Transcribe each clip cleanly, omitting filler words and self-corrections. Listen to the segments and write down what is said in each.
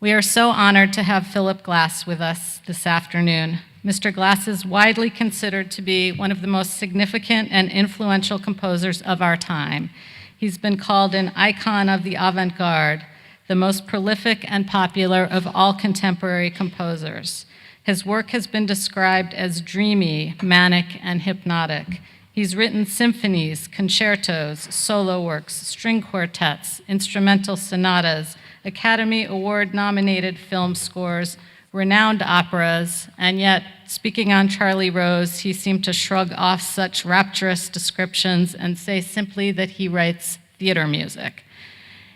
We are so honored to have Philip Glass with us this afternoon. Mr. Glass is widely considered to be one of the most significant and influential composers of our time. He's been called an icon of the avant-garde, the most prolific and popular of all contemporary composers. His work has been described as dreamy, manic, and hypnotic. He's written symphonies, concertos, solo works, string quartets, instrumental sonatas, Academy Award-nominated film scores, renowned operas, and yet, speaking on Charlie Rose, he seemed to shrug off such rapturous descriptions and say simply that he writes theater music.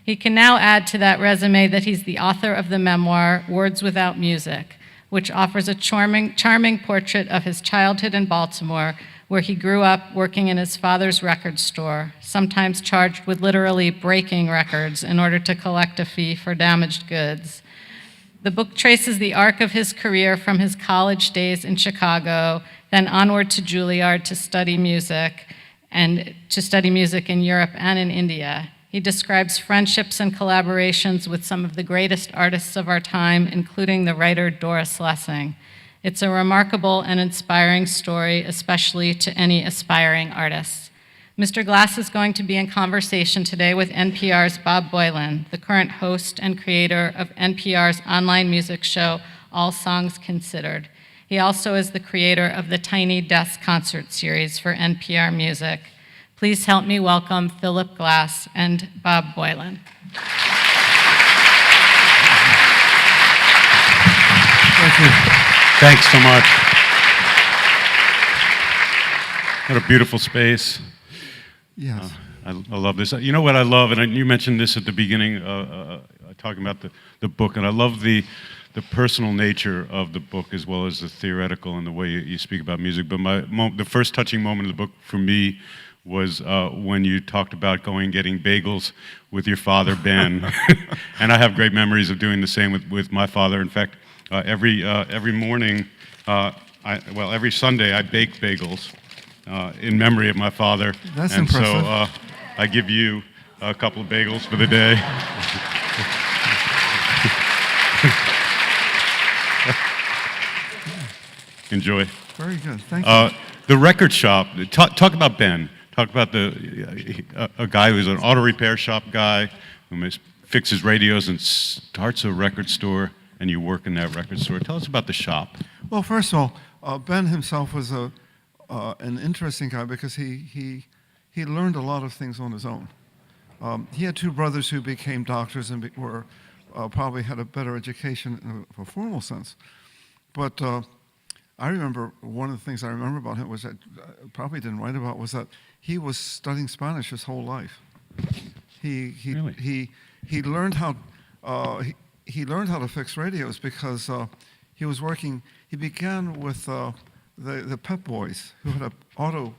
He can now add to that resume that he's the author of the memoir, Words Without Music, which offers a charming portrait of his childhood in Baltimore, where he grew up working in his father's record store, sometimes charged with literally breaking records in order to collect a fee for damaged goods. The book traces the arc of his career from his college days in Chicago, then onward to Juilliard to study music in Europe and in India. He describes friendships and collaborations with some of the greatest artists of our time, including the writer Doris Lessing. It's a remarkable and inspiring story, especially to any aspiring artists. Mr. Glass is going to be in conversation today with NPR's Bob Boilen, the current host and creator of NPR's online music show, All Songs Considered. He also is the creator of the Tiny Desk concert series for NPR Music. Please help me welcome Philip Glass and Bob Boilen. Thank you. Thanks so much. What a beautiful space. Yes. I love this. You know what I love, and you mentioned this at the beginning, talking about the book, and I love the personal nature of the book as well as the theoretical and the way you speak about music. But the first touching moment of the book for me was when you talked about going and getting bagels with your father, Ben. And I have great memories of doing the same with my father. In fact, every morning, every Sunday, I bake bagels in memory of my father. That's and impressive. So I give you a couple of bagels for the day. Enjoy. Very good. Thank you. The record shop. Talk about Ben. Talk about a guy who's an auto repair shop guy who fixes radios and starts a record store, and you work in that record store. Tell us about the shop. Well, first of all, Ben himself was an interesting guy because he learned a lot of things on his own. He had two brothers who became doctors and were probably had a better education in a formal sense. But I remember one of the things I remember about him was that I probably didn't write about was that he was studying Spanish his whole life. Really? He learned how he learned how to fix radios because he was working. He began with the Pep Boys, who had an auto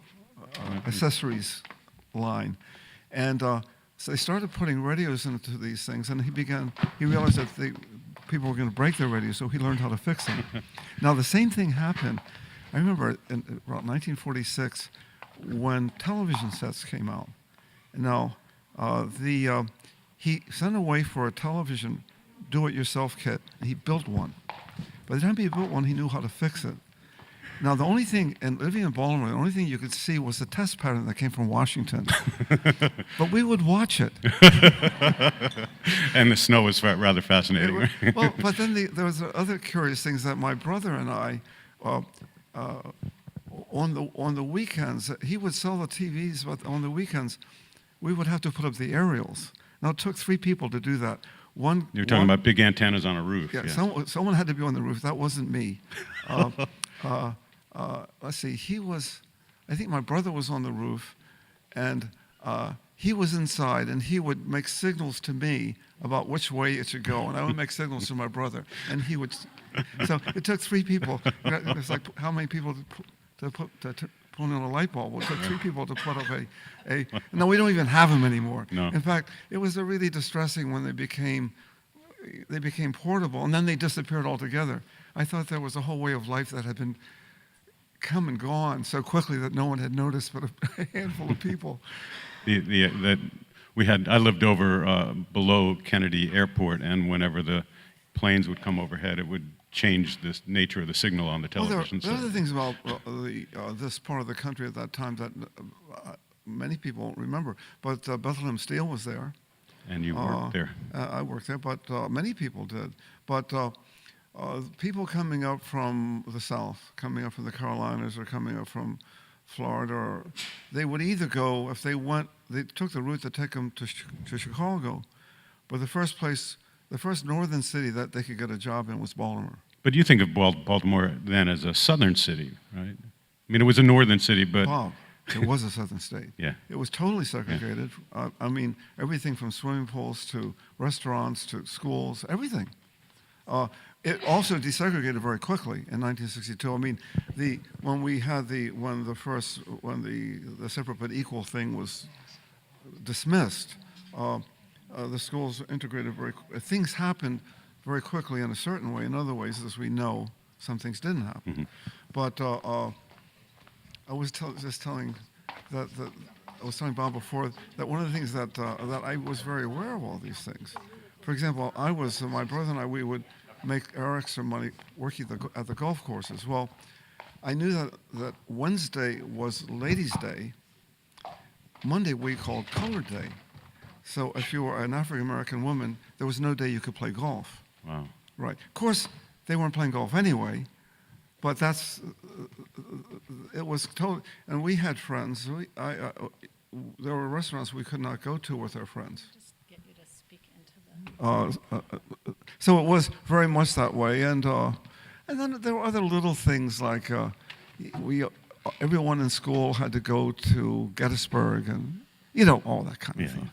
accessories line, and so they started putting radios into these things. And he realized that people were going to break their radios, so he learned how to fix them. Now the same thing happened. I remember in around 1946 when television sets came out. Now he sent away for a television do-it-yourself kit, and he built one. By the time he built one, he knew how to fix it. Now, the only thing, and living in Baltimore, the only thing you could see was the test pattern that came from Washington. But we would watch it. And the snow was rather fascinating. Well, but then there was other curious things that my brother and I, on the weekends, he would sell the TVs, but on the weekends, we would have to put up the aerials. Now, it took 3 people to do that. You're talking about big antennas on a roof. Yeah, someone had to be on the roof. That wasn't me. Let's see, I think my brother was on the roof, and he was inside, and he would make signals to me about which way it should go, and I would make signals to my brother, and he would. So it took 3 people. It's like how many people to put in a light bulb? Well, it took 3 people to put up a. No, we don't even have them anymore. No. In fact, it was really distressing when they became portable, and then they disappeared altogether. I thought there was a whole way of life that had been come and gone so quickly that no one had noticed but a handful of people. I lived over below Kennedy Airport, and whenever the planes would come overhead, it would change the nature of the signal on the Well, television there are set. other things about this part of the country at that time that many people won't remember. But Bethlehem Steel was there. And you worked there. I worked there, but many people did. But people coming up from the South, coming up from the Carolinas or coming up from Florida, or they would either go, if they went, they took the route to take them to Chicago, but the first northern city that they could get a job in was Baltimore. But you think of Baltimore then as a southern city, right? I mean, it was a northern city, but... Bob, it was a southern state. Yeah. It was totally segregated. Yeah. I mean, everything from swimming pools to restaurants to schools, everything. It also desegregated very quickly in 1962. I mean, when the separate but equal thing was dismissed, the schools integrated things happened very quickly in a certain way. In other ways, as we know, some things didn't happen. Mm-hmm. But I was just telling I was telling Bob before that one of the things that I was very aware of all these things. For example, my brother and I, we would make our extra money working at the golf courses. Well, I knew that Wednesday was Ladies' Day. Monday we called Colored Day. So if you were an African American woman, there was no day you could play golf. Wow. Right. Of course, they weren't playing golf anyway, but it was totally. And we had friends. There were restaurants we could not go to with our friends. Just get you to speak into the... So it was very much that way, and then there were other little things like everyone in school had to go to Gettysburg, and all that kind of thing.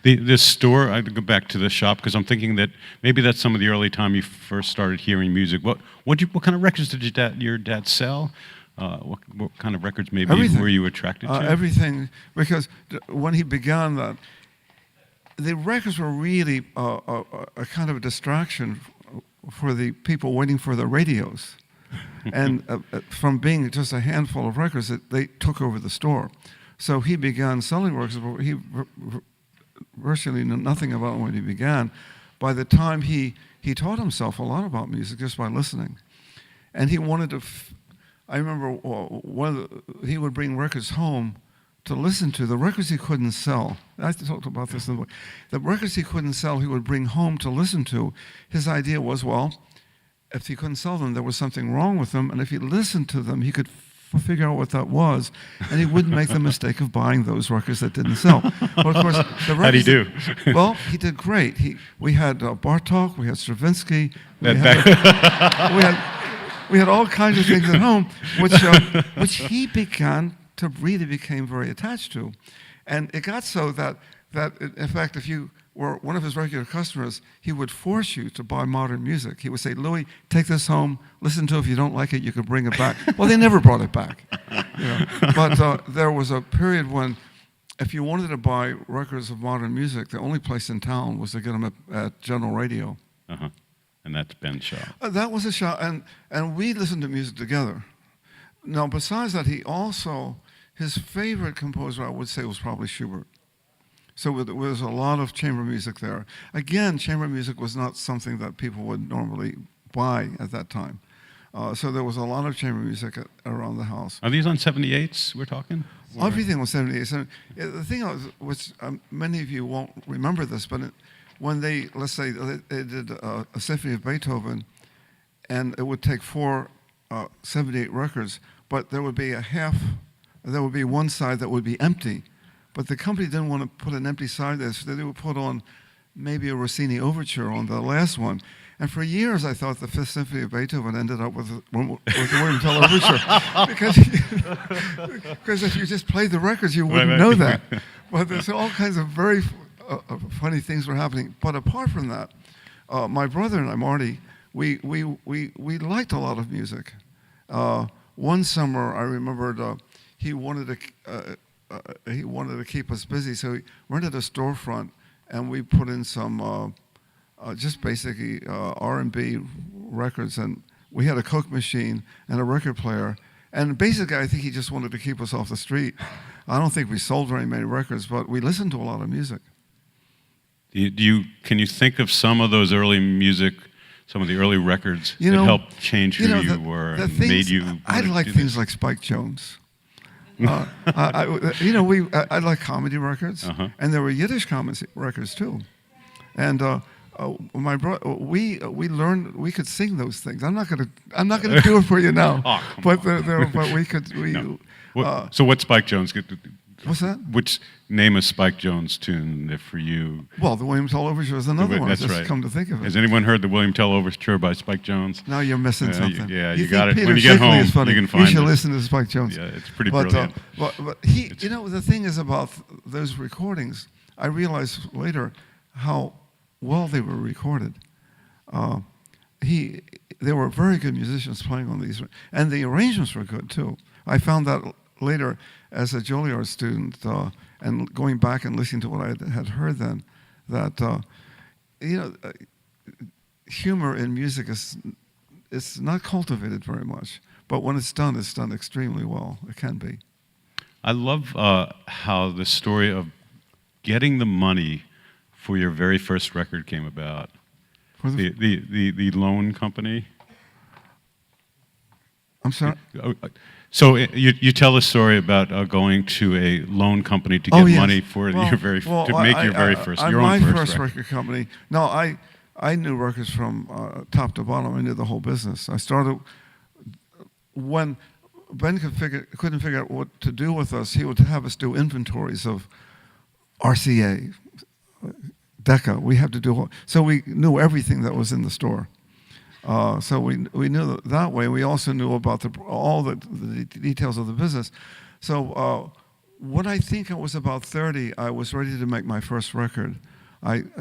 This store, I go back to the shop because I'm thinking that maybe that's some of the early time you first started hearing music. What kind of records did your dad sell? What kind of records maybe were you attracted to? Everything, because when he began that, the records were really a kind of a distraction for the people waiting for the radios. And from being just a handful of records, they took over the store. So he began selling records, but he virtually knew nothing about when he began. By the time he taught himself a lot about music just by listening. And he wanted to... I remember he would bring records home to listen to, the records he couldn't sell. I talked about this in the book. The records he couldn't sell, he would bring home to listen to. His idea was, well, if he couldn't sell them, there was something wrong with them, and if he listened to them, he could figure out what that was, and he wouldn't make the mistake of buying those records that didn't sell. Well, of course, the records... How'd he do? Well, he did great. We had Bartok, we had Stravinsky, we had all kinds of things at home, which he began to really became very attached to. And it got so that in fact, if you were one of his regular customers, he would force you to buy modern music. He would say, Louis, take this home, listen to it. If you don't like it, you can bring it back. Well, they never brought it back. But there was a period when if you wanted to buy records of modern music, the only place in town was to get them at General Radio. Uh-huh. And that's Ben's shop. That was a shop, and we listened to music together. Now, besides that, his favorite composer, I would say, was probably Schubert. So there was a lot of chamber music there. Again, chamber music was not something that people would normally buy at that time. So there was a lot of chamber music around the house. Are these on 78s we're talking? Everything was 78. The thing which many of you won't remember this, but when let's say they did a symphony of Beethoven, and it would take 4 78 records, but there would be one side that would be empty. But the company didn't want to put an empty side there, so they would put on maybe a Rossini overture on the last one. And for years, I thought the Fifth Symphony of Beethoven ended up with the William Tell overture, because if you just played the records, you wouldn't know that. But there's all kinds of very funny things were happening. But apart from that, my brother and I, Marty, we liked a lot of music. One summer, I remembered he wanted to keep us busy, so he rented a storefront, and we put in some just basically R&B records, and we had a Coke machine and a record player, and basically I think he just wanted to keep us off the street. I don't think we sold very many records, but we listened to a lot of music. Can you think of some of those early music some of the early records You that know- helped change who you know, you the- were the and things- made you I wanna like do things this? like Spike Jones. I like comedy records, and there were Yiddish comedy records too. And my brother, we learned we could sing those things. I'm not gonna do it for you now. Oh, come but on. but we could. No. So what Spike Jones? What's that? Which name a Spike Jones tune that for you? Well, the William Tell Overture is another one. That's Just right. come to think of it. Has anyone heard the William Tell Overture by Spike Jones? Now you're missing something. You think got it. Peter When you get Schickele home, is funny. you can find should it. listen to Spike Jones. Yeah, it's pretty but, brilliant. But he, the thing is about those recordings, I realized later how well they were recorded. There were very good musicians playing on these, and the arrangements were good too. I found that later as a Juilliard student, and going back and listening to what I had heard then, that humor in music is not cultivated very much, but when it's done extremely well. It can be. I love how the story of getting the money for your very first record came about. For The loan company. I'm sorry. So you tell a story about going to a loan company to get yes. money for Well, your very well, to make your very first your my own first record. record company. No, I knew records from top to bottom. I knew the whole business. I started when Ben couldn't figure out what to do with us. He would have us do inventories of RCA, Decca. We had to do so. We knew everything that was in the store. So we knew that way. We also knew about all the details of the business. So when I think I was about 30, I was ready to make my first record.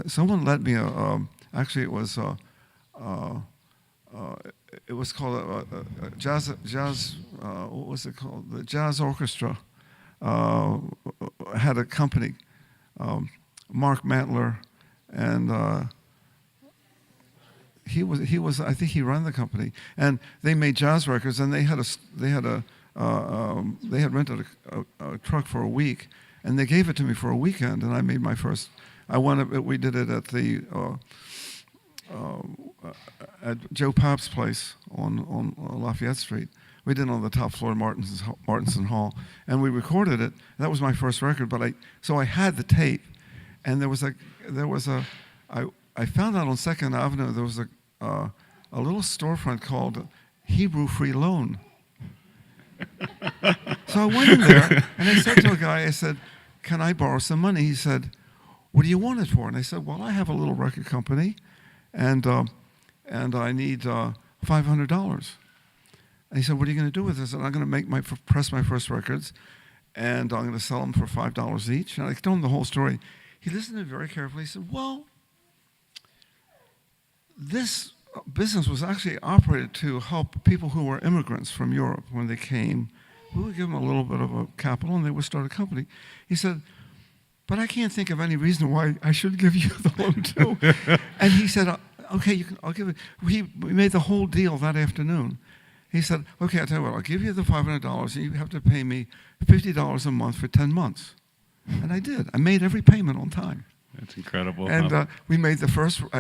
Someone lent me actually it was called a jazz. What was it called? The Jazz Orchestra had a company. Mark Mantler and. He was. I think he ran the company, and they made jazz records. And they had rented a truck for a week, and they gave it to me for a weekend. And I made my first. We did it at the at Joe Papp's place on Lafayette Street. We did it on the top floor of Martinson Hall, and we recorded it. That was my first record. But I had the tape, and I found out on 2nd Avenue there was a little storefront called Hebrew Free Loan. So I went in there and I said to a guy, I said, "Can I borrow some money?" He said, "What do you want it for?" And I said, "Well, I have a little record company, and I need $500." And he said, "What are you going to do with this?" And I'm going to press my first records, and I'm going to sell them for $5 each. And I told him the whole story. He listened to me very carefully. He said, "Well, this business was actually operated to help people who were immigrants from Europe when they came. We would give them a little bit of a capital, and they would start a company." He said, "But I can't think of any reason why I should give you the loan too." And he said, "Okay, I'll give it." We made the whole deal that afternoon. He said, "Okay, I'll tell you what. I'll give you the $500, and you have to pay me $50 a month for 10 months." And I did. I made every payment on time. That's incredible. And I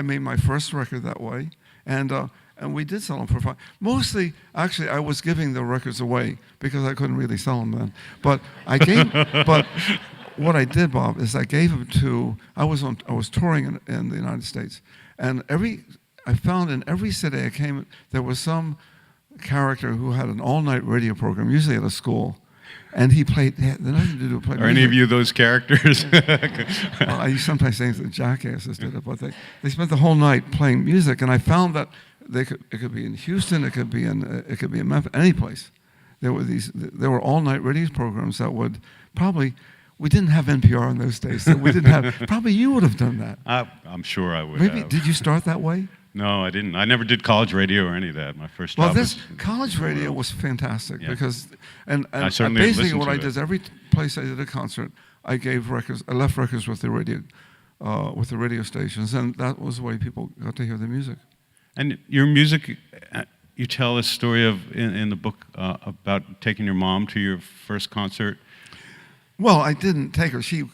made my first record that way, and we did sell them for $5. Mostly, actually, I was giving the records away because I couldn't really sell them then. But what I did, Bob, is I gave them to. I was touring in the United States, and I found in every city I came, there was some character who had an all-night radio program, usually at a school. And he played. They had nothing to do with playing. Are any of you those characters? Well, I sometimes think the jackasses did it, but they spent the whole night playing music, and I found that it could be in Houston, it could be in Memphis, any place. There were all-night radio programs that would probably. We didn't have NPR in those days, so we didn't have. Probably you would have done that. I'm sure I would. Maybe did you start that way? No, I didn't. I never did college radio or any of that. My first Well, job was college radio was fantastic because, and I certainly basically listened what to I it. did is every place I did a concert, I gave records. I left records with the radio stations, and that was the way people got to hear the music. And your music, you tell a story in the book about taking your mom to your first concert. Well, I didn't take her. She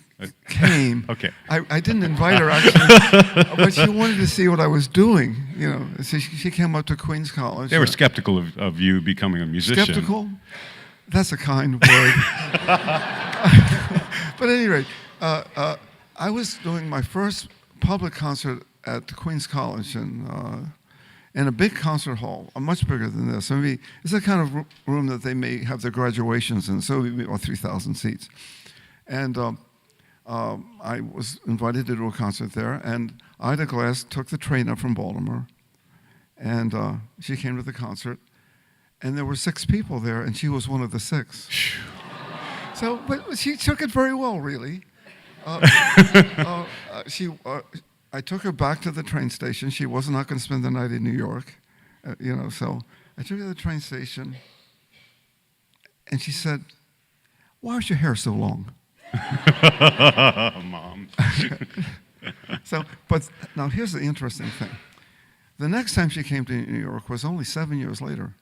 came. Okay. I didn't invite her actually, but she wanted to see what I was doing. You know, so she came up to Queens College. They were skeptical of you becoming a musician. Skeptical? That's a kind word. But at any rate, I was doing my first public concert at Queens College in a big concert hall, much bigger than this. I mean, it's the kind of room that they may have their graduations in, so it would be about 3,000 seats. And I was invited to do a concert there, and Ida Glass took the train up from Baltimore, and she came to the concert, and there were 6 people there, and she was one of the 6. So, but she took it very well, really. I took her back to the train station. She was not going to spend the night in New York, you know. So I took her to the train station, and she said, "Why is your hair so long?" Mom. So, but now here's the interesting thing. The next time she came to New York was only 7 years later.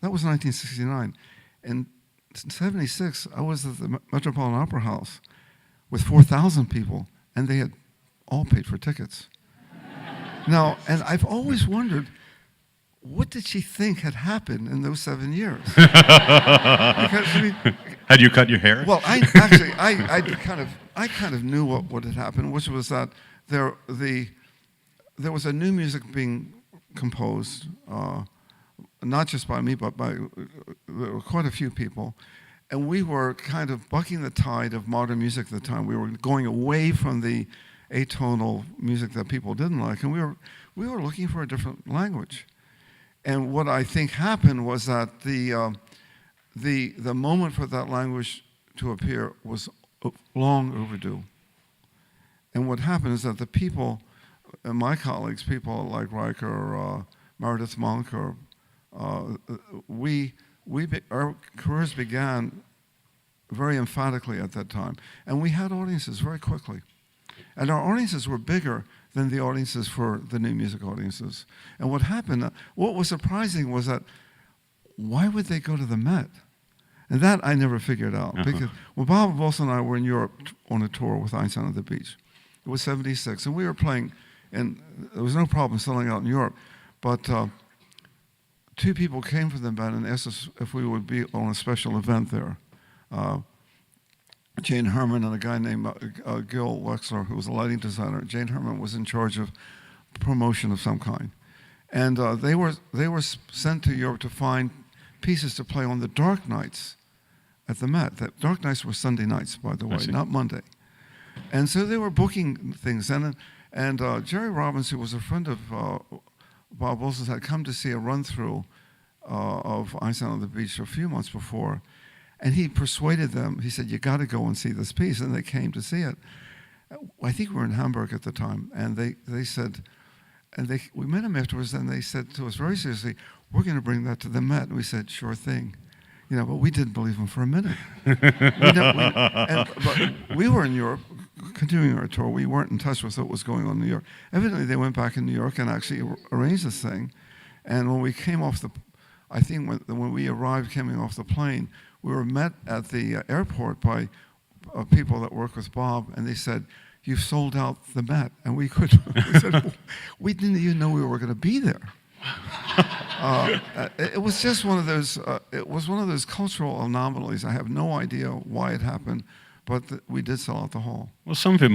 That was 1969. In 76, I was at the Metropolitan Opera House with 4,000 people, and they had all paid for tickets. Now, and I've always wondered, what did she think had happened in those 7 years? Because, I mean, had you cut your hair? well, I kind of knew what had happened, which was that there was a new music being composed, not just by me, but by quite a few people. And we were kind of bucking the tide of modern music at the time. We were going away from the atonal music that people didn't like, and we were looking for a different language. And what I think happened was that the moment for that language to appear was long overdue. And what happened is that the people, my colleagues, people like Riker or Meredith Monk, or our careers began very emphatically at that time, and we had audiences very quickly. And our audiences were bigger than the audiences for the new music audiences. And what happened, what was surprising was that, why would they go to the Met? And that I never figured out. Because when Bob Boilen and I were in Europe on a tour with Einstein on the Beach, it was 76, and we were playing, and there was no problem selling out in Europe, but 2 people came from the Met and asked us if we would be on a special event there. Jane Herman and a guy named Gil Wexler, who was a lighting designer. Jane Herman was in charge of promotion of some kind. And they were sent to Europe to find pieces to play on the dark nights at the Met. The dark nights were Sunday nights, by the way, not Monday. And so they were booking things. And Jerry Robbins, who was a friend of Bob Wilson's, had come to see a run-through of Einstein on the Beach a few months before. And he persuaded them. He said, "You got to go and see this piece." And they came to see it. I think we were in Hamburg at the time. And they said, we met them afterwards, and they said to us very seriously, "We're going to bring that to the Met." And we said, "Sure thing." You know, but we didn't believe them for a minute. But we were in Europe, continuing our tour. We weren't in touch with what was going on in New York. Evidently, they went back in New York and actually arranged this thing. And when we came off when we arrived coming off the plane, we were met at the airport by people that work with Bob, and they said, "You've sold out the Met." And we said, "We didn't even know we were going to be there." It was just one of those. It was one of those cultural anomalies. I have no idea why it happened, but we did sell out the hall. Well, some of it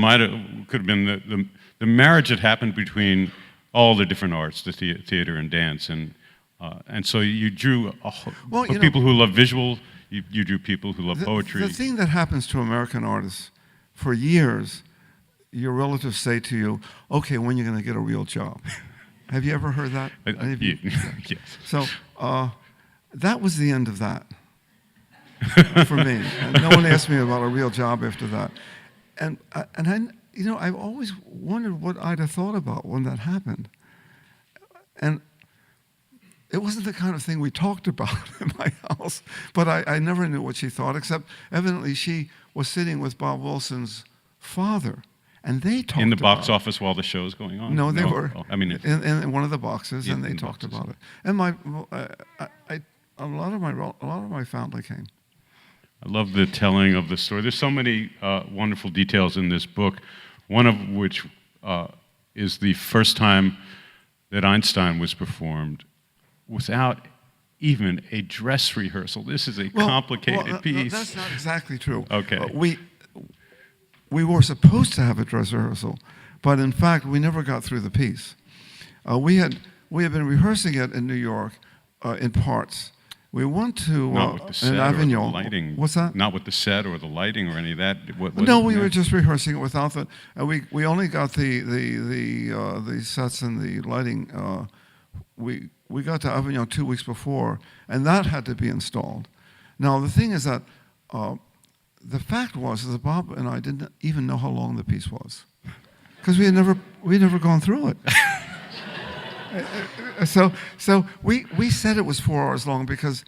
could have been the marriage that happened between all the different arts, the theater and dance, and so you drew people who love visual. You drew people who love poetry. The thing that happens to American artists, for years, your relatives say to you, "Okay, when are you going to get a real job?" Have you ever heard that? Yes. So that was the end of that for me. And no one asked me about a real job after that. And I've always wondered what Ida thought about when that happened. And it wasn't the kind of thing we talked about in my house, but I never knew what she thought, except evidently she was sitting with Bob Wilson's father, and they talked in the box office while the show was going on. No, they were. I mean, in one of the boxes, and they talked about it. And a lot of my family came. I love the telling of the story. There's so many wonderful details in this book, one of which is the first time that Einstein was performed without even a dress rehearsal. This is a complicated piece. No, that's not exactly true. Okay. We were supposed to have a dress rehearsal, but in fact, we never got through the piece. We had been rehearsing it in New York in parts. We went to Not with the set in or the Avignon. lighting. What's that? Not with the set or the lighting or any of that. No, we were just rehearsing it without the. We only got the sets and the lighting. We got to Avignon 2 weeks before, and that had to be installed. Now the thing is that the fact was that Bob and I didn't even know how long the piece was, because we'd never gone through it. So we said it was 4 hours long because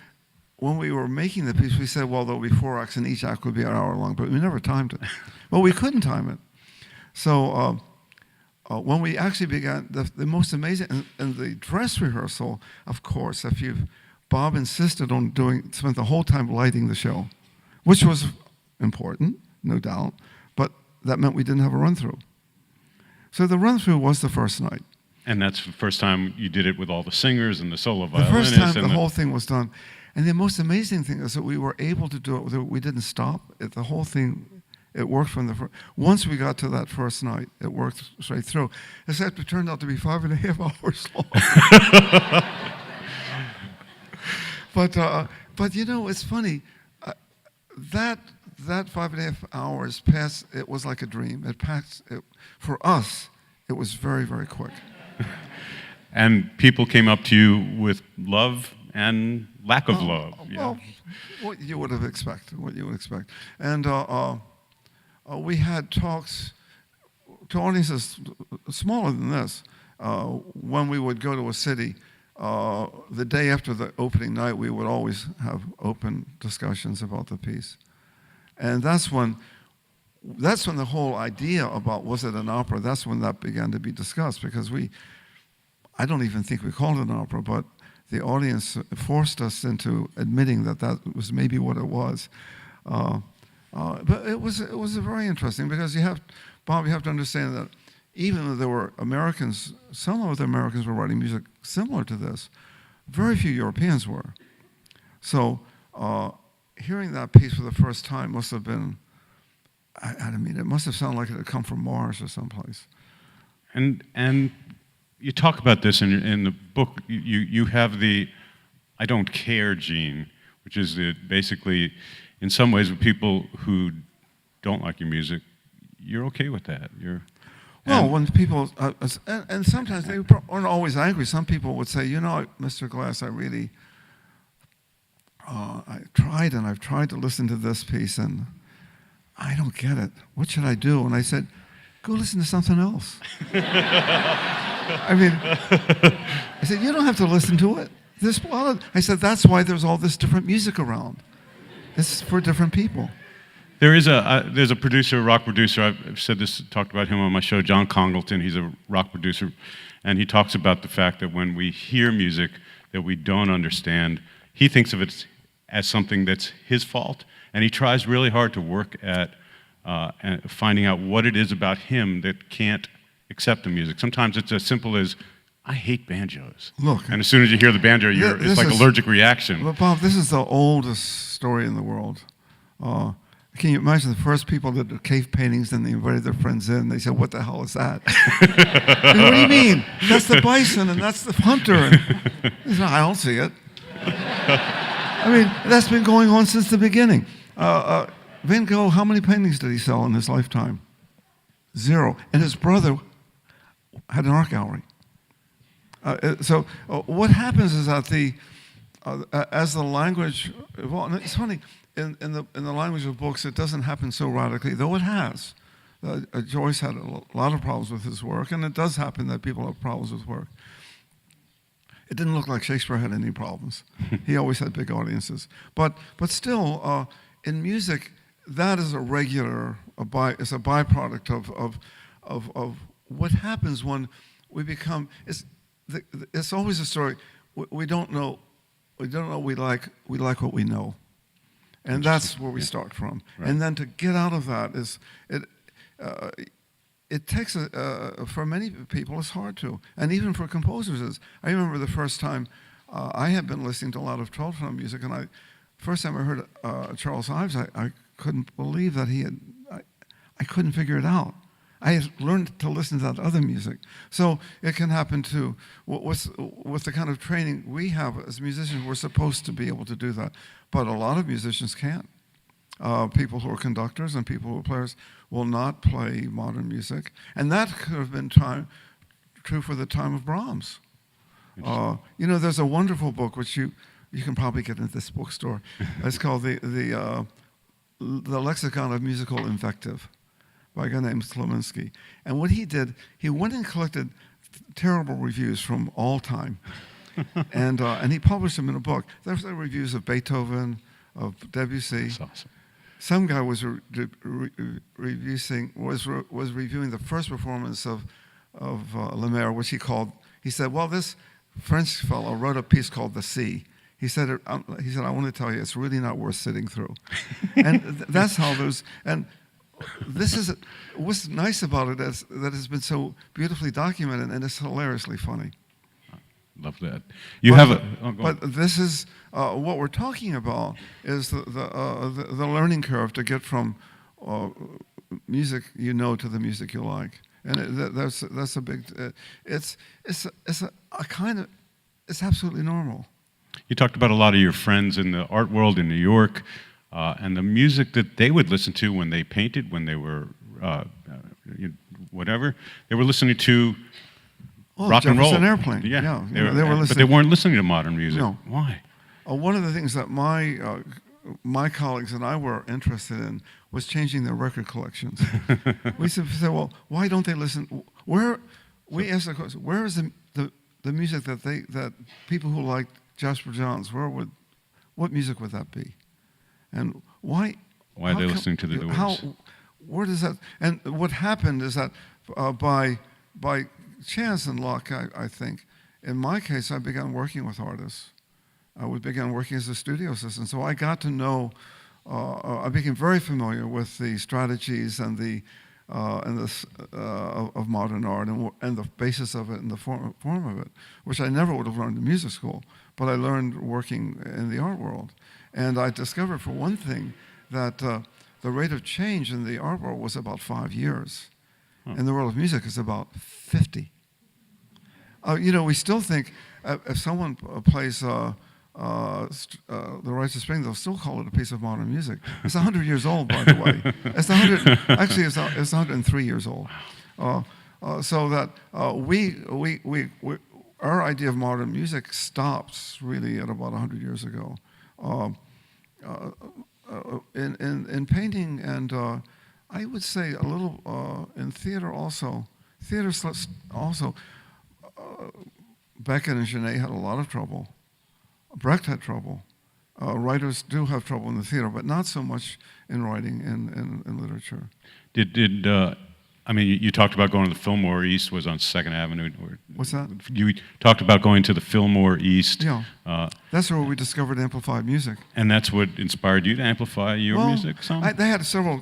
when we were making the piece, we said, well, there'll be 4 acts and each act would be an hour long, but we never timed it. Well, we couldn't time it. So when we actually began, the most amazing, and the dress rehearsal, of course, Bob insisted on spent the whole time lighting the show, which was important, no doubt, but that meant we didn't have a run-through. So the run-through was the first night. And that's the first time you did it with all the singers and the solo The violinists. first time the whole thing was done. And the most amazing thing is that we were able to do it. We didn't stop. The whole thing, it worked from the first. Once we got to that first night, it worked straight through. Except it turned out to be 5.5 hours long. But you know, it's funny. That 5.5 hours passed. It was like a dream. It passed. For us, it was very, very quick. And people came up to you with love and lack of love. Well, what you would expect. And we had talks to audiences smaller than this. When we would go to a city, the day after the opening night, we would always have open discussions about the piece. And that's when the whole idea about was it an opera, that's when that began to be discussed, because I don't even think we called it an opera, but the audience forced us into admitting that was maybe what it was. But it was very interesting, because Bob, you have to understand that even though there were Americans, some of the Americans were writing music similar to this, very few Europeans were. So hearing that piece for the first time must have been, I mean, it must have sounded like it had come from Mars or someplace. And you talk about this in the book. You have the I don't care gene, which is basically, in some ways, with people who don't like your music, you're okay with that. When people, and sometimes they aren't always angry. Some people would say, you know, Mr. Glass, I've tried to listen to this piece, and I don't get it. What should I do? And I said, go listen to something else. I said, you don't have to listen to it. I said, that's why there's all this different music around. It's for different people. There's a producer, a rock producer. I've said this, talked about him on my show, John Congleton. He's a rock producer, and he talks about the fact that when we hear music that we don't understand, he thinks of it as something that's his fault, and he tries really hard to work at finding out what it is about him that can't accept the music. Sometimes it's as simple as, I hate banjos. Look, and as soon as you hear the banjo, it's like allergic reaction. But Bob, this is the oldest story in the world. Can you imagine the first people that did cave paintings, and they invited their friends in? They said, what the hell is that? What do you mean? That's the bison, and that's the hunter. And he said, I don't see it. I mean, that's been going on since the beginning. Van Gogh, how many paintings did he sell in his lifetime? 0. And his brother had an art gallery. So what happens is that as the language, well, it's funny, in the language of books, it doesn't happen so radically, though it has. Joyce had a lot of problems with his work, and it does happen that people have problems with work. It didn't look like Shakespeare had any problems. He always had big audiences. But still, in music, that is it's a byproduct of what happens when we become. It's always a story. We don't know. We like what we know, And that's where we start from. Right. And then to get out of that is, it takes, for many people, it's hard to. And even for composers, I remember the first time I had been listening to a lot of 12-tone music, and first time I heard Charles Ives, I couldn't believe that I couldn't figure it out. I had learned to listen to that other music. So it can happen too. With the kind of training we have as musicians, we're supposed to be able to do that. But a lot of musicians can't. People who are conductors and people who are players will not play modern music. And that could have been true for the time of Brahms. There's a wonderful book, which you can probably get in this bookstore. It's called the Lexicon of Musical Invective, by a guy named Slominski. And what he did, he went and collected terrible reviews from all time, and he published them in a book. There's the reviews of Beethoven, of Debussy. That's awesome. Some guy was reviewing the first performance of Luminaries, which he said, well, this French fellow wrote a piece called The Sea. He said, I want to tell you, it's really not worth sitting through. And that's how and this is what's nice about it is that it's been so beautifully documented, and it's hilariously funny. Love that. But this is what we're talking about is the learning curve to get from music to the music you like, and that's a big. It's absolutely normal. You talked about a lot of your friends in the art world in New York. And the music that they would listen to when they painted, when they were whatever, they were listening to rock and roll. Jefferson Airplane. Yeah, they were listening. But they weren't listening to modern music. No. Why? One of the things that my colleagues and I were interested in was changing their record collections. We said, well, why don't they listen? We asked the question, where is the music that people who like Jasper Johns, what music would that be? And why are they listening to the Doors? Where does that? And what happened is that by chance and luck, I think, in my case, I began working with artists. I began working as a studio assistant, so I got to know. I became very familiar with the strategies and of modern art and the basis of it and the form of it, which I never would have learned in music school, but I learned working in the art world. And I discovered, for one thing, that the rate of change in the art world was about 5 years. In the world of music, it's about 50. We still think if someone plays The Rites of Spring, they'll still call it a piece of modern music. It's 100 years old, by the way. It's 103 years old. So that our idea of modern music stops really at about 100 years ago. In painting and I would say a little in theater also. Theater also. Beckett and Genet had a lot of trouble. Brecht had trouble. Writers do have trouble in the theater, but not so much in writing in literature. You talked about going to the Fillmore East, was on 2nd Avenue. What's that? You talked about going to the Fillmore East. Yeah. That's where we discovered amplified music. And that's what inspired you to amplify your music some? They had several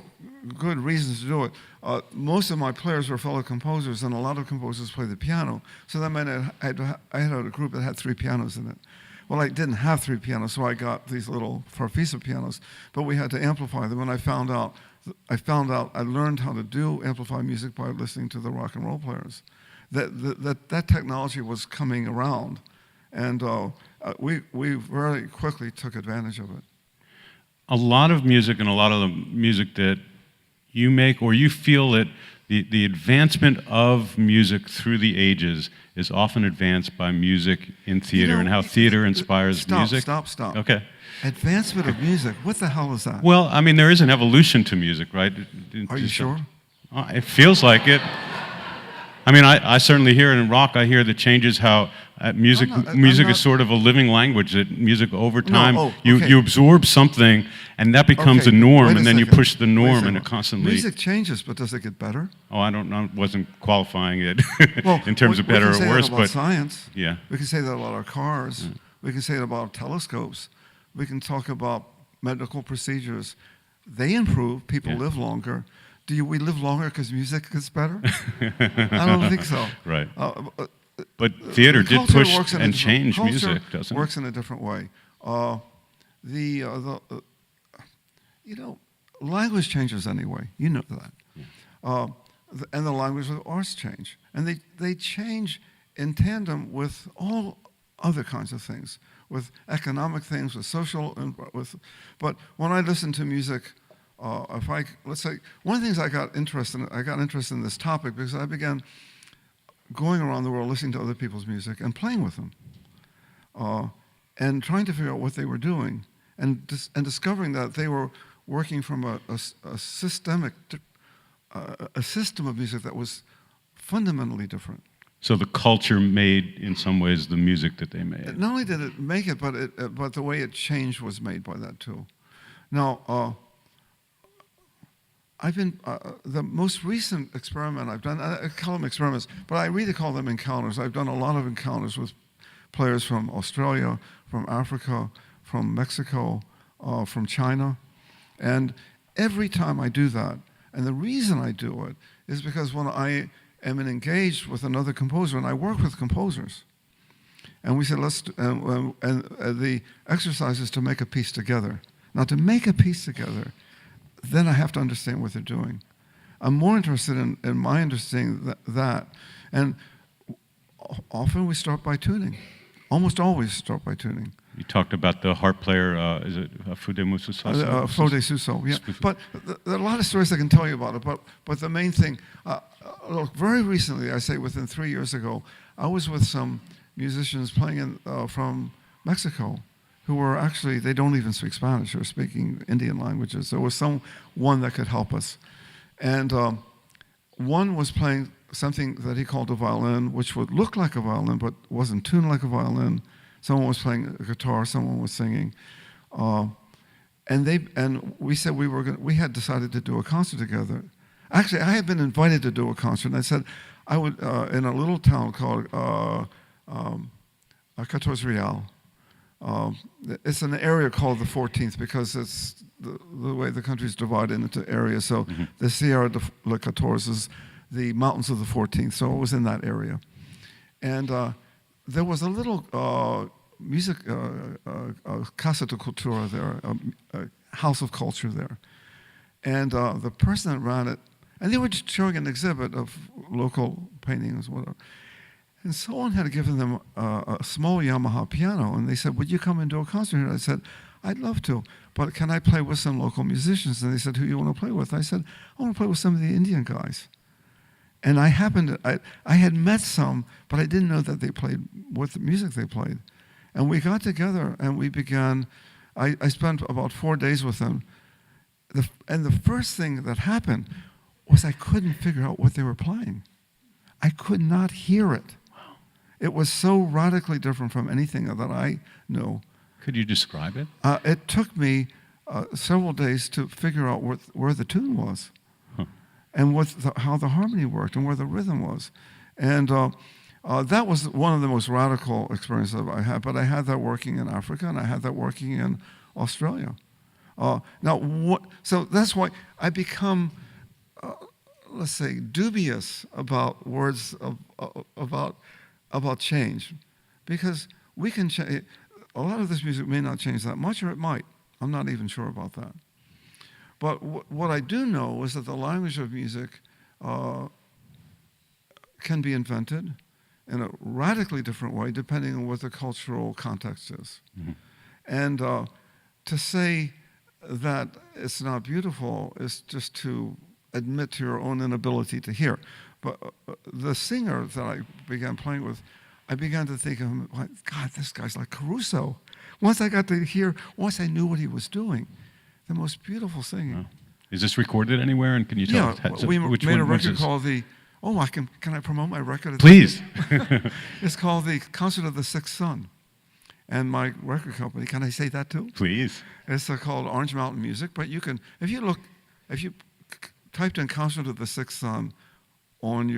good reasons to do it. Most of my players were fellow composers, and a lot of composers played the piano. So that meant I had a group that had 3 pianos in it. Well, I didn't have 3 pianos, so I got these little Farfisa pianos, but we had to amplify them, and I learned how to do amplified music by listening to the rock and roll players. That technology was coming around, and we very quickly took advantage of it. A lot of music and a lot of the music that you make, or you feel that the advancement of music through the ages is often advanced by music in theater and how theater inspires music. Stop. Okay. Advancement of music? What the hell is that? Well, there is an evolution to music, right? Are you sure? It feels like it. I certainly hear it in rock. I hear the changes how music is sort of a living language, that music over time, you absorb something and that becomes a norm, and then you push the norm and it constantly... Music changes, but does it get better? Oh, I don't know. I wasn't qualifying it in terms of better or worse. We can say that about but science. Yeah. We can say that about our cars. We can say it about telescopes. We can talk about medical procedures, they improve. People Yeah. live longer. Do we live longer because music gets better? I don't think so. Right. But theater did Culture push works in a and different- change culture music, doesn't it? works in a different way. Language changes anyway. You know that. And the language of the arts change. And they change in tandem with all other kinds of things, with economic things, with social, but when I listen to music, let's say, one of the things I got interested in this topic because I began going around the world listening to other people's music and playing with them, and trying to figure out what they were doing, and discovering that they were working from a system of music that was fundamentally different. So the culture made, in some ways, the music that they made. Not only did it make it, but the way it changed was made by that too. Now, the most recent experiment I've done, I call them experiments, but I really call them encounters. I've done a lot of encounters with players from Australia, from Africa, from Mexico, from China. And every time I do that, and the reason I do it is because when I am engaged with another composer, and I work with composers, and we said, the exercise is to make a piece together. Now, to make a piece together, then I have to understand what they're doing. I'm more interested in my understanding that. And often we start by tuning. Almost always start by tuning. You talked about the harp player, is it Fude Mususasu? Fude Suso, yeah. But there are a lot of stories I can tell you about it. But the main thing, look, very recently, I say within 3 years ago, I was with some musicians playing from Mexico who were actually, they don't even speak Spanish, they were speaking Indian languages. There was someone that could help us. And one was playing something that he called a violin, which would look like a violin, but wasn't tuned like a violin. Someone was playing a guitar, someone was singing. And we said we had decided to do a concert together. Actually, I had been invited to do a concert, and I said I would, in a little town called Catorce Real. It's an area called the 14th because it's the way the country is divided into areas. So the Sierra de la Catorce is the mountains of the 14th. So it was in that area. And there was a little music, Casa de Cultura there, a house of culture there. And the person that ran it, and they were just showing an exhibit of local paintings, whatever. And someone had given them a small Yamaha piano, and they said, would you come and do a concert here? I said, I'd love to, but can I play with some local musicians? And they said, who do you want to play with? I said, I want to play with some of the Indian guys. And I had met some, but I didn't know that they played what the music they played. And we got together and we began, I spent about 4 days with them. And the first thing that happened was I couldn't figure out what they were playing. I could not hear it. Wow. It was so radically different from anything that I knew. Could you describe it? It took me several days to figure out where the tune was. And how the harmony worked and where the rhythm was. And that was one of the most radical experiences I had. But I had that working in Africa, and I had that working in Australia. So that's why I become, let's say, dubious about words about change. Because we can change. A lot of this music may not change that much, or it might. I'm not even sure about that. But what I do know is that the language of music can be invented in a radically different way depending on what the cultural context is. Mm-hmm. And to say that it's not beautiful is just to admit to your own inability to hear. But the singer that I began playing with, I began to think of him, God, this guy's like Caruso. Once I knew what he was doing, the most beautiful singing. Wow. Is this recorded anywhere? And can you tell us? We made a record called can I promote my record? Please. It's called The Concert of the Sixth Sun. And my record company, can I say that too? Please. It's called Orange Mountain Music, but you can, if you typed in Concert of the Sixth Sun on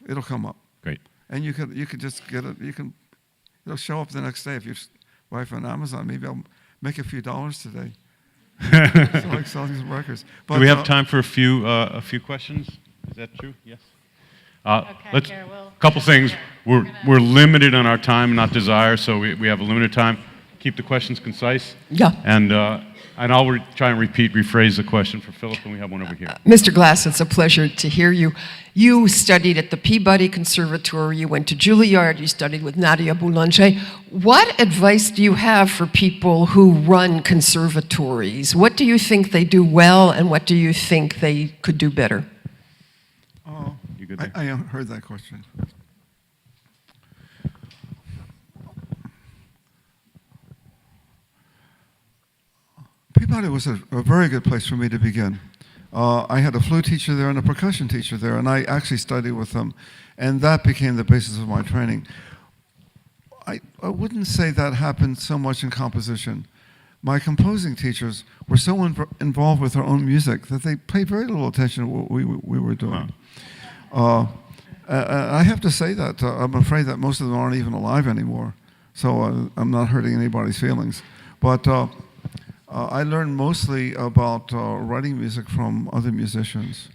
it'll come up. Great. And you could just get it, it'll show up the next day. If you buy it on Amazon, maybe I'll make a few dollars today. It's like selling some records. But, Do we have time for a few questions? Is that true? Yes. Let's. Couple things. We're limited on our time, not desire, so we have a limited time. Keep the questions concise. Yeah. And I'll try and rephrase the question for Philip, and we have one over here. Mr. Glass, it's a pleasure to hear you. You studied at the Peabody Conservatory, you went to Juilliard, you studied with Nadia Boulanger. What advice do you have for people who run conservatories? What do you think they do well, and what do you think they could do better? You good there? I heard that question. Peabody was a very good place for me to begin. I had a flute teacher there and a percussion teacher there, and I actually studied with them, and that became the basis of my training. I wouldn't say that happened so much in composition. My composing teachers were so involved with their own music that they paid very little attention to what we were doing. I have to say that I'm afraid that most of them aren't even alive anymore, so I'm not hurting anybody's feelings. But I learned mostly about writing music from other musicians.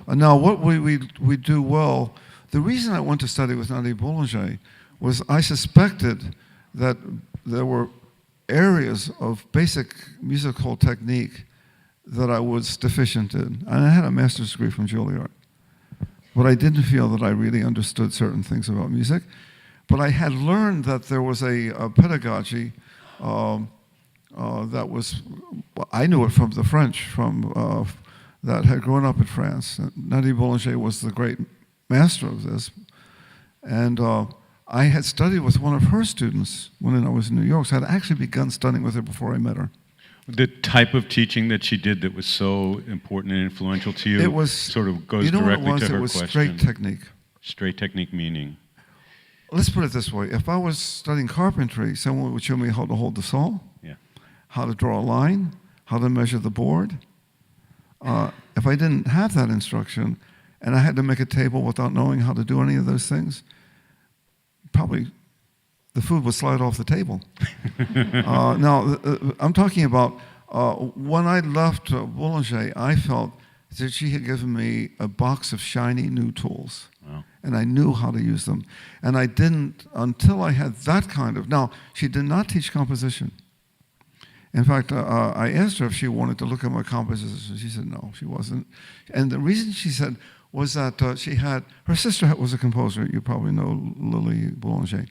Now, what we do well, the reason I went to study with Nadia Boulanger was I suspected that there were areas of basic musical technique that I was deficient in. And I had a master's degree from Juilliard. But I didn't feel that I really understood certain things about music. But I had learned that there was a pedagogy that was, I knew it from the French, that had grown up in France. Nadia Boulanger was the great master of this. And I had studied with one of her students when I was in New York, so I had actually begun studying with her before I met her. The type of teaching that she did that was so important and influential to you, It was, sort of goes you know directly what it was? to her It was question. straight technique. Straight technique meaning? Let's put it this way. If I was studying carpentry, someone would show me how to hold the saw, Yeah. how to draw a line, how to measure the board. If I didn't have that instruction and I had to make a table without knowing how to do any of those things, probably the food would slide off the table. Now, I'm talking about when I left Boulanger, I felt that she had given me a box of shiny new tools. Wow. And I knew how to use them. And I didn't until I had that kind of... Now, she did not teach composition. In fact, I asked her if she wanted to look at my compositions. She said no, she wasn't. And the reason she said was that she had... Her sister was a composer. You probably know Lily Boulanger.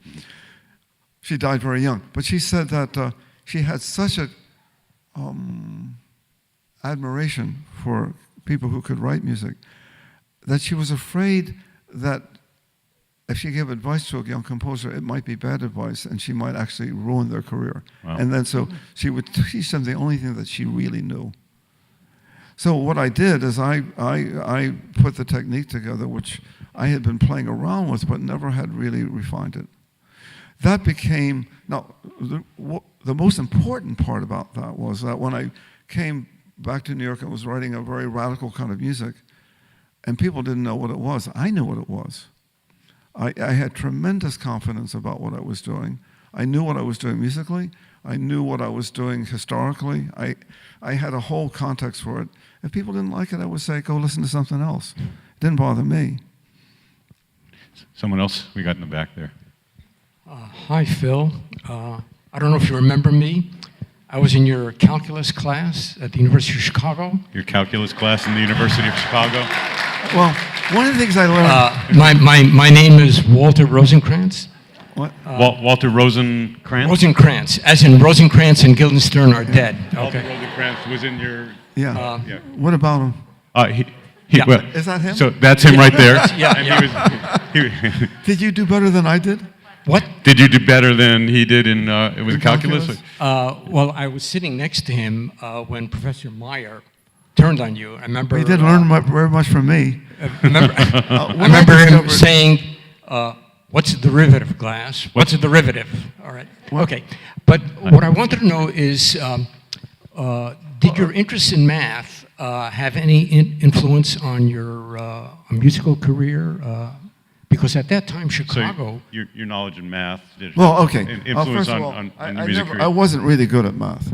She died very young. But she said that she had such a admiration for people who could write music that she was afraid that if she gave advice to a young composer, it might be bad advice, and she might actually ruin their career. Wow. And then so she would teach them the only thing that she really knew. So what I did is I put the technique together, which I had been playing around with, but never had really refined it. That became, now, the most important part about that was that when I came back to New York and was writing a very radical kind of music, and people didn't know what it was, I knew what it was. I had tremendous confidence about what I was doing. I knew what I was doing musically. I knew what I was doing historically. I had a whole context for it. If people didn't like it, I would say, go listen to something else. It didn't bother me. Someone else we got in the back there. Hi, Phil. I don't know if you remember me. I was in your calculus class at the University of Chicago. Your calculus class in the University of Chicago? Well, one of the things I learned... My name is Walter Rosencrantz. What? Walter Rosencrantz? Rosencrantz, as in Rosencrantz and Guildenstern are dead. Walter Okay. Rosencrantz was in your... Yeah. Yeah. What about him? Yeah. Well, Is that him? so that's him right there. Yeah, And Did you do better than I did? What? did you do better than he did in it was In calculus? calculus? Well, I was sitting next to him when Professor Meyer turned on you. I remember... He didn't learn very much from me. I remember him saying, what's a derivative, Glass? What's a derivative? All right. Okay. But what I wanted to know is, did your interest in math have any influence on your musical career? Because at that time, Chicago... So your knowledge in math did Well, okay. influence First of all, on I your music never, career? I wasn't really good at math.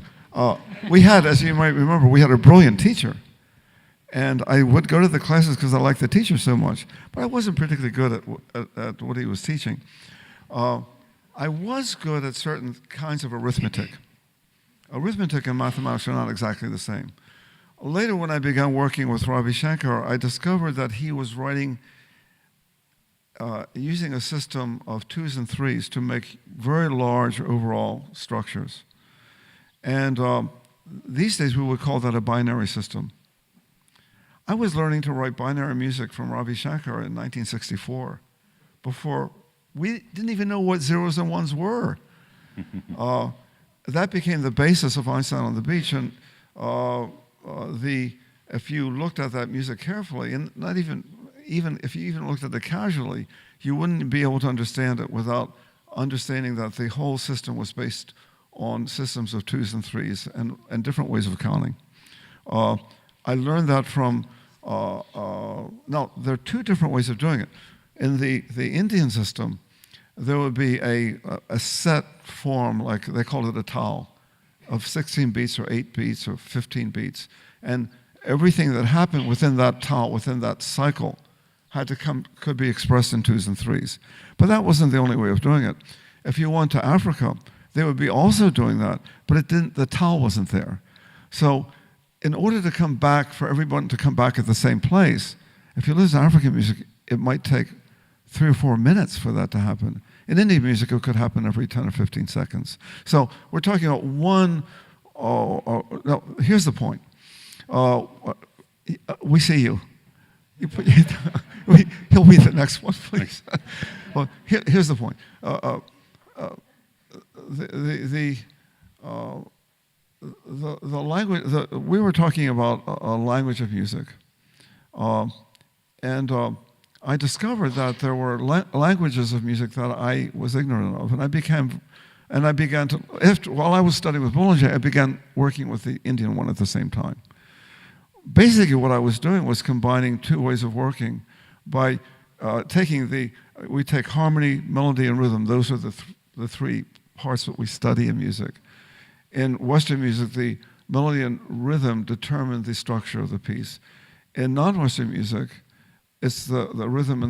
We had, as you might remember, we had a brilliant teacher. And I would go to the classes because I liked the teacher so much. But I wasn't particularly good at what he was teaching. I was good at certain kinds of arithmetic. Arithmetic and mathematics are not exactly the same. Later, when I began working with Ravi Shankar, I discovered that he was writing, using a system of 2s and 3s to make very large overall structures. And these days, we would call that a binary system. I was learning to write binary music from Ravi Shankar in 1964, before we didn't even know what zeros and ones were. That became the basis of Einstein on the Beach, and if you looked at that music carefully, and not even if you even looked at it casually, you wouldn't be able to understand it without understanding that the whole system was based on systems of 2s and 3s and different ways of counting. I learned that from, now there are two different ways of doing it. In the Indian system, there would be a set form, like they call it a tal, of 16 beats or 8 beats or 15 beats. And everything that happened within that tal, within that cycle, could be expressed in 2s and 3s. But that wasn't the only way of doing it. If you went to Africa, they would be also doing that, but the tal wasn't there. So in order to come back, for everyone to come back at the same place, if you listen to African music, it might take 3 or 4 minutes for that to happen. In Indian music, it could happen every 10 or 15 seconds. So we're talking about one, no, here's the point. We see you. He'll be the next one, please. Well, here's the point. The language, we were talking about a language of music. And I discovered that there were languages of music that I was ignorant of. And I began to, while I was studying with Boulanger, I began working with the Indian one at the same time. Basically, what I was doing was combining two ways of working by we take harmony, melody, and rhythm. Those are the three parts that we study in music. In Western music, the melody and rhythm determine the structure of the piece. In non-Western music, it's the rhythm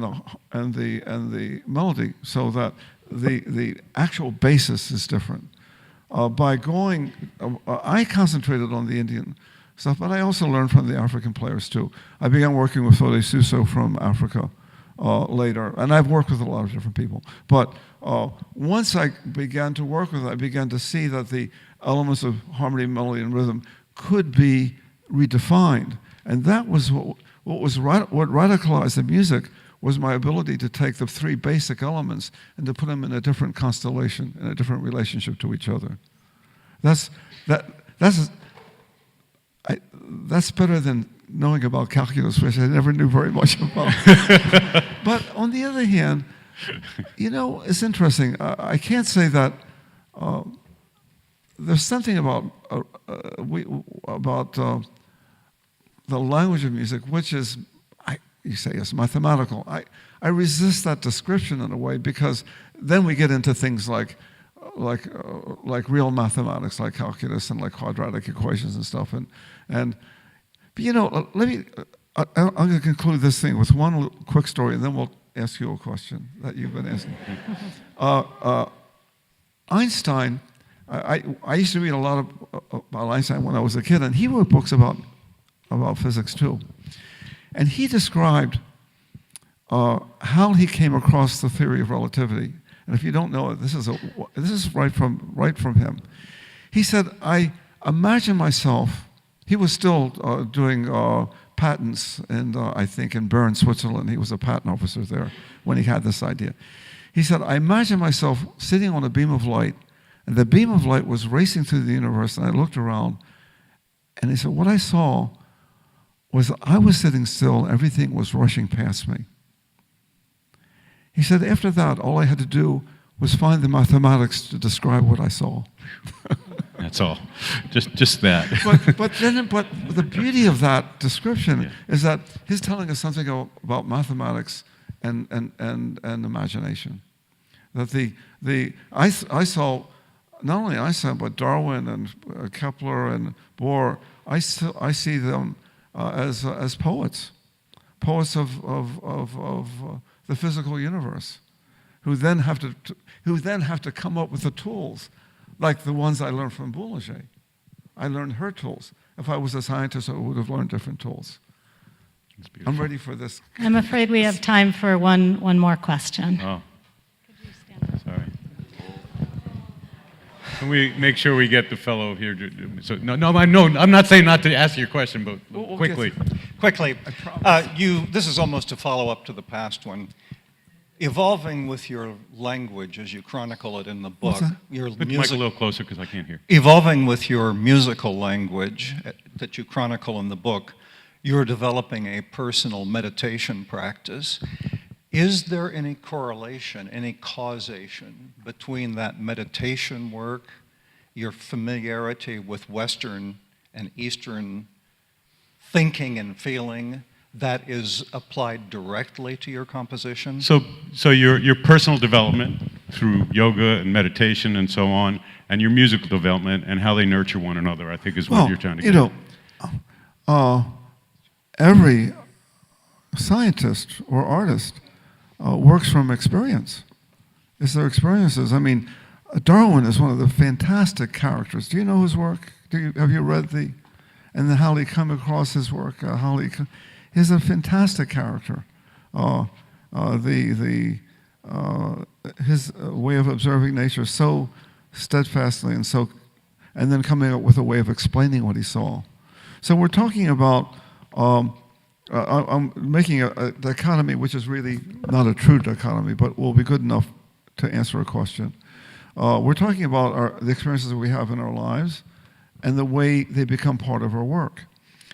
and the melody, so that the actual basis is different. I concentrated on the Indian stuff, but I also learned from the African players too. I began working with Fode Suso from Africa later, and I've worked with a lot of different people. But once I began to work with it, I began to see that the elements of harmony, melody, and rhythm could be redefined, and that was what radicalized the music was my ability to take the three basic elements and to put them in a different constellation, in a different relationship to each other. That's better than knowing about calculus, which I never knew very much about. But on the other hand, it's interesting. I can't say that there's something about the language of music, which is, you say it's mathematical. I resist that description in a way, because then we get into things like real mathematics, like calculus and like quadratic equations and stuff. But I'm going to conclude this thing with one quick story, and then we'll ask you a question that you've been asking. Einstein, I used to read a lot about Einstein when I was a kid, and he wrote books about physics too. And he described how he came across the theory of relativity. And if you don't know it, this is right from him. He said, I imagine myself. He was still doing patents, I think in Bern, Switzerland. He was a patent officer there when he had this idea. He said, I imagine myself sitting on a beam of light, and the beam of light was racing through the universe, and I looked around, and he said, what I saw was I was sitting still, everything was rushing past me. He said, after that, all I had to do was find the mathematics to describe what I saw. That's all. Just that. But the beauty of that description is that he's telling us something about mathematics and imagination. That I saw not only Einstein, but Darwin and Kepler and Bohr, I see them as poets of the physical universe, who then have to come up with the tools, like the ones I learned from Boulanger. I learned her tools. If I was a scientist, I would have learned different tools. I'm ready for this. I'm afraid we have time for one more question. Oh, sorry. Can we make sure we get the fellow here? So, I'm not saying not to ask your question, but quickly. Quickly, this is almost a follow-up to the past one. Evolving with your language as you chronicle it in the book. Your Put the mic a little closer because I can't hear. Evolving with your musical language that you chronicle in the book, you're developing a personal meditation practice. Is there any correlation, any causation between that meditation work, your familiarity with Western and Eastern thinking and feeling that is applied directly to your composition? So your personal development through yoga and meditation and so on, and your musical development and how they nurture one another, I think is what you're trying to get at. Every scientist or artist works from experience. It's their experiences. I mean, Darwin is one of the fantastic characters. Do you know his work? Have you read and how he come across his work? He's a fantastic character. His way of observing nature so steadfastly and then coming up with a way of explaining what he saw. So we're talking about. I'm making a dichotomy, which is really not a true dichotomy, but will be good enough to answer a question. We're talking about the experiences that we have in our lives and the way they become part of our work.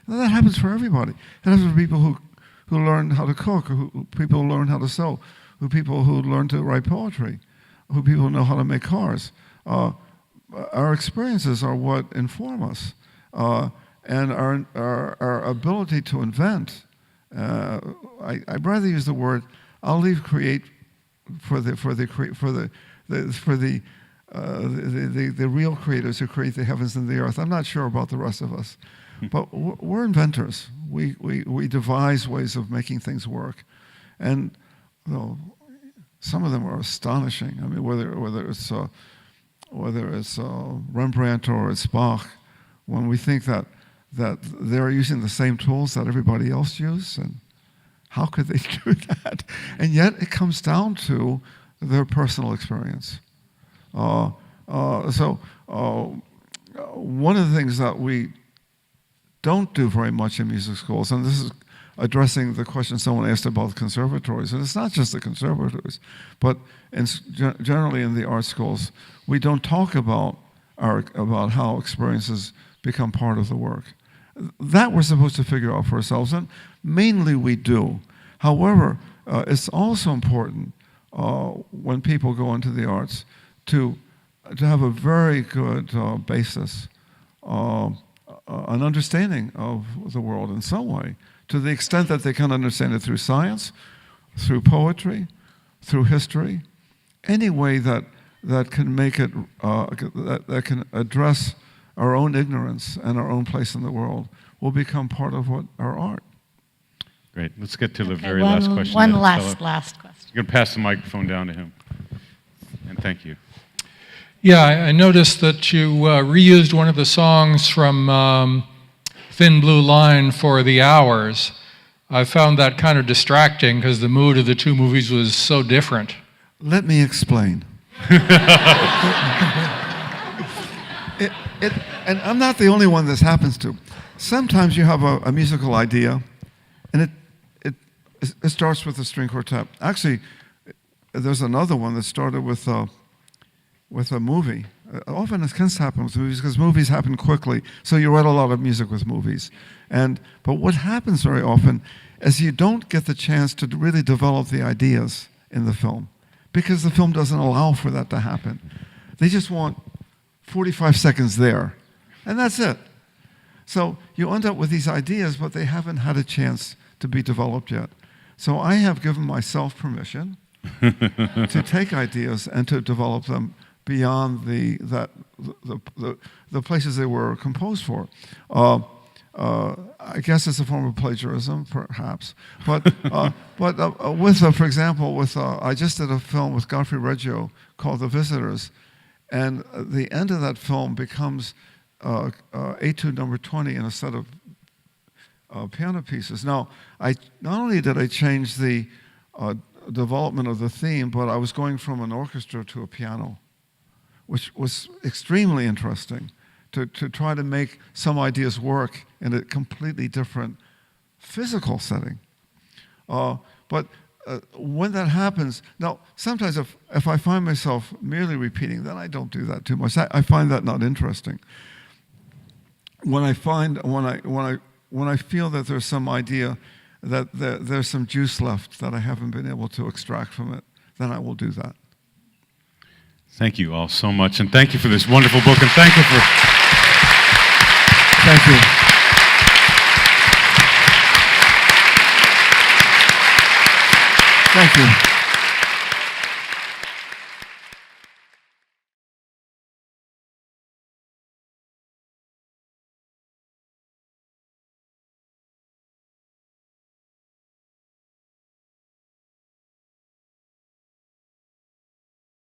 And that happens for everybody. It happens for people who learn how to cook, people who learn how to sew, people who learn to write poetry, people who know how to make cars. Our experiences are what inform us. And our ability to invent, I'd rather use the word. I'll leave create for the real creators who create the heavens and the earth. I'm not sure about the rest of us, but we're inventors. We devise ways of making things work, and some of them are astonishing. I mean, whether it's Rembrandt or it's Bach, when we think that they're using the same tools that everybody else uses, and how could they do that? And yet it comes down to their personal experience. So one of the things that we don't do very much in music schools, and this is addressing the question someone asked about conservatories, and it's not just the conservatories, but generally in the art schools, we don't talk about how experiences become part of the work. That we're supposed to figure out for ourselves, and mainly we do. However, it's also important when people go into the arts to have a very good basis, an understanding of the world in some way, to the extent that they can understand it through science, through poetry, through history, any way that can make it, that can address our own ignorance and our own place in the world will become part of our art. Great. Let's get to the very last question. One last question. You're going to pass the microphone down to him. And thank you. Yeah, I noticed that you reused one of the songs from Thin Blue Line for The Hours. I found that kind of distracting because the mood of the two movies was so different. Let me explain. And I'm not the only one this happens to. Sometimes you have a musical idea, and it starts with a string quartet. Actually, there's another one that started with a movie. Often it can happen with movies because movies happen quickly, so you write a lot of music with movies. But what happens very often is you don't get the chance to really develop the ideas in the film because the film doesn't allow for that to happen. They just want 45 seconds there, and that's it. So you end up with these ideas, but they haven't had a chance to be developed yet. So I have given myself permission to take ideas and to develop them beyond the places they were composed for. I guess it's a form of plagiarism, perhaps. But for example, I just did a film with Godfrey Reggio called The Visitors, and the end of that film becomes Etude number 20 in a set of piano pieces. Now, not only did I change the development of the theme, but I was going from an orchestra to a piano, which was extremely interesting to try to make some ideas work in a completely different physical setting. But when that happens, now sometimes if I find myself merely repeating, then I don't do that too much. I find that not interesting. When I feel that there's some idea that there's some juice left that I haven't been able to extract from it, then I will do that. Thank you all so much, and thank you for this wonderful book, and thank you for... Thank you. Thank you.